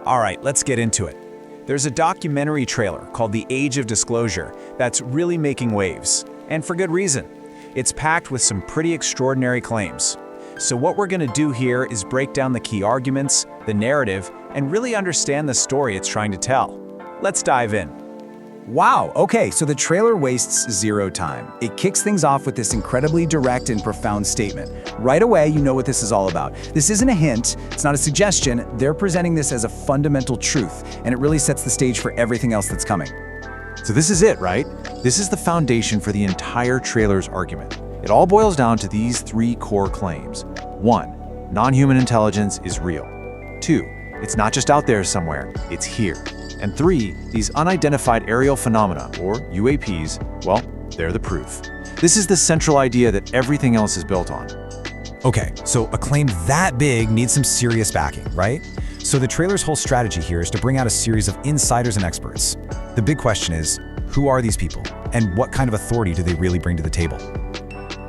All right, let's get into it. There's a documentary trailer called The Age of Disclosure that's really making waves, and for good reason. It's packed with some pretty extraordinary claims. So what we're going to do here is break down the key arguments, the narrative, and really understand the story it's trying to tell. Let's dive in. Wow, okay, so the trailer wastes zero time. It kicks things off with this incredibly direct and profound statement. Right away, you know what this is all about. This isn't a hint, it's not a suggestion, they're presenting this as a fundamental truth, and it really sets the stage for everything else that's coming. So this is it, right? This is the foundation for the entire trailer's argument. It all boils down to these three core claims. 1, non-human intelligence is real. 2, it's not just out there somewhere, it's here. And 3, these unidentified aerial phenomena, or UAPs, well, they're the proof. This is the central idea that everything else is built on. Okay, so a claim that big needs some serious backing, right? So the trailer's whole strategy here is to bring out a series of insiders and experts. The big question is, who are these people? And what kind of authority do they really bring to the table?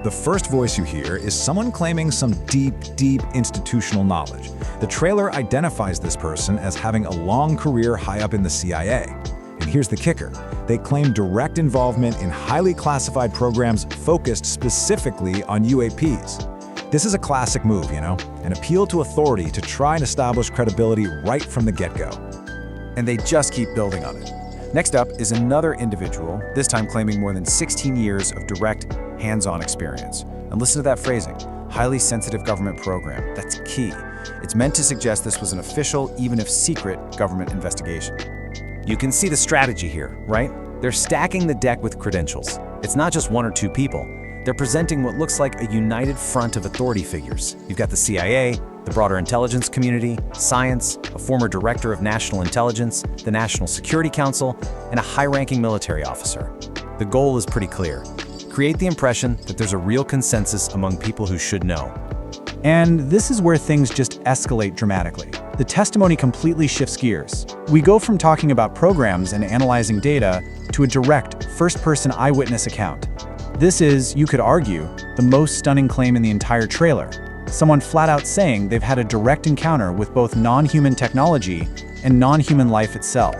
The first voice you hear is someone claiming some deep institutional knowledge. The trailer identifies this person as having a long career high up in the CIA. And here's the kicker. They claim direct involvement in highly classified programs focused specifically on UAPs. This is a classic move, an appeal to authority to try and establish credibility right from the get-go. And they just keep building on it. Next up is another individual, this time claiming more than 16 years of direct, hands-on experience. And listen to that phrasing, highly sensitive government program. That's key. It's meant to suggest this was an official, even if secret, government investigation. You can see the strategy here, right? They're stacking the deck with credentials. It's not just one or two people. They're presenting what looks like a united front of authority figures. You've got the CIA, the broader intelligence community, science, a former director of national intelligence, the National Security Council, and a high-ranking military officer. The goal is pretty clear. Create the impression that there's a real consensus among people who should know. And this is where things just escalate dramatically. The testimony completely shifts gears. We go from talking about programs and analyzing data to a direct, first-person eyewitness account. This is, you could argue, the most stunning claim in the entire trailer. Someone flat out saying they've had a direct encounter with both non-human technology and non-human life itself.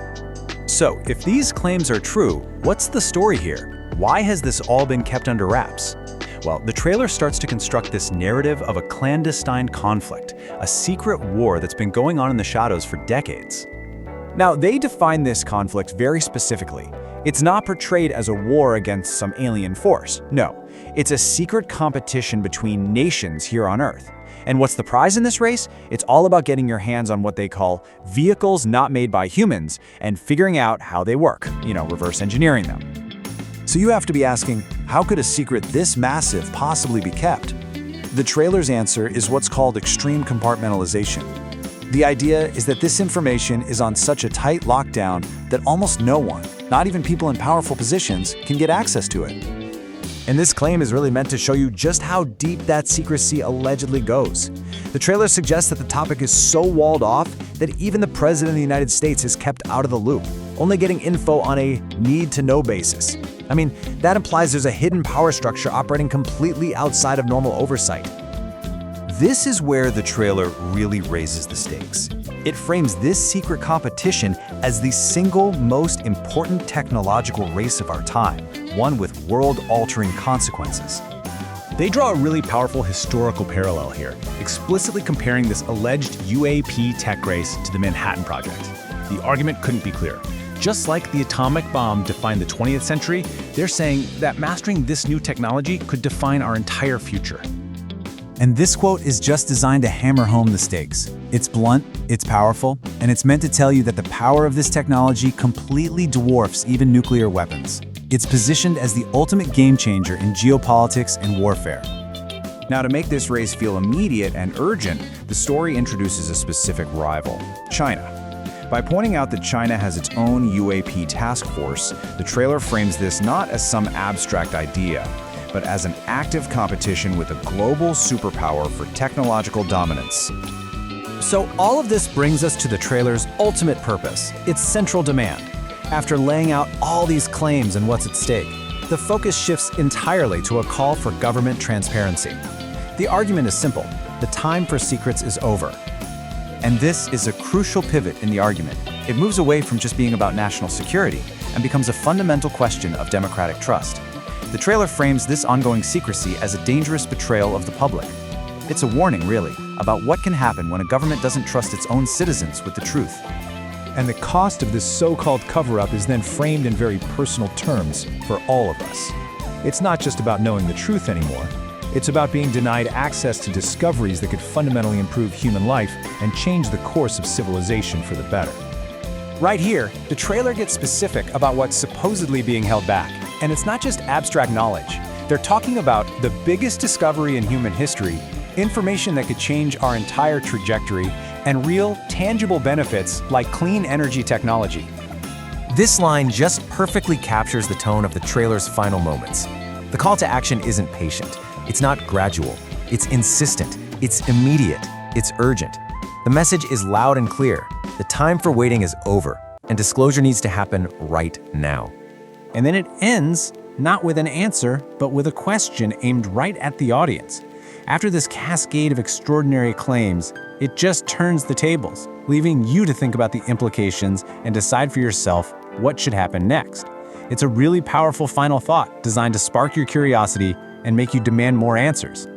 So, if these claims are true, what's the story here? Why has this all been kept under wraps? Well, the trailer starts to construct this narrative of a clandestine conflict, a secret war that's been going on in the shadows for decades. Now, they define this conflict very specifically. It's not portrayed as a war against some alien force. No, it's a secret competition between nations here on Earth. And what's the prize in this race? It's all about getting your hands on what they call vehicles not made by humans and figuring out how they work, reverse engineering them. So you have to be asking, how could a secret this massive possibly be kept? The trailer's answer is what's called extreme compartmentalization. The idea is that this information is on such a tight lockdown that almost no one, not even people in powerful positions, can get access to it. And this claim is really meant to show you just how deep that secrecy allegedly goes. The trailer suggests that the topic is so walled off that even the President of the United States is kept out of the loop, only getting info on a need-to-know basis. I mean, that implies there's a hidden power structure operating completely outside of normal oversight. This is where the trailer really raises the stakes. It frames this secret competition as the single most important technological race of our time, one with world-altering consequences. They draw a really powerful historical parallel here, explicitly comparing this alleged UAP tech race to the Manhattan Project. The argument couldn't be clearer. Just like the atomic bomb defined the 20th century, they're saying that mastering this new technology could define our entire future. And this quote is just designed to hammer home the stakes. It's blunt, it's powerful, and it's meant to tell you that the power of this technology completely dwarfs even nuclear weapons. It's positioned as the ultimate game changer in geopolitics and warfare. Now, to make this race feel immediate and urgent, the story introduces a specific rival, China. By pointing out that China has its own UAP task force, the trailer frames this not as some abstract idea, but as an active competition with a global superpower for technological dominance. So all of this brings us to the trailer's ultimate purpose, its central demand. After laying out all these claims and what's at stake, the focus shifts entirely to a call for government transparency. The argument is simple: the time for secrets is over. And this is a crucial pivot in the argument. It moves away from just being about national security and becomes a fundamental question of democratic trust. The trailer frames this ongoing secrecy as a dangerous betrayal of the public. It's a warning, really, about what can happen when a government doesn't trust its own citizens with the truth. And the cost of this so-called cover-up is then framed in very personal terms for all of us. It's not just about knowing the truth anymore. It's about being denied access to discoveries that could fundamentally improve human life and change the course of civilization for the better. Right here, the trailer gets specific about what's supposedly being held back. And it's not just abstract knowledge. They're talking about the biggest discovery in human history, information that could change our entire trajectory, and real, tangible benefits like clean energy technology. This line just perfectly captures the tone of the trailer's final moments. The call to action isn't patient. It's not gradual. It's insistent. It's immediate. It's urgent. The message is loud and clear. The time for waiting is over, and disclosure needs to happen right now. And then it ends not with an answer, but with a question aimed right at the audience. After this cascade of extraordinary claims, it just turns the tables, leaving you to think about the implications and decide for yourself what should happen next. It's a really powerful final thought designed to spark your curiosity and make you demand more answers.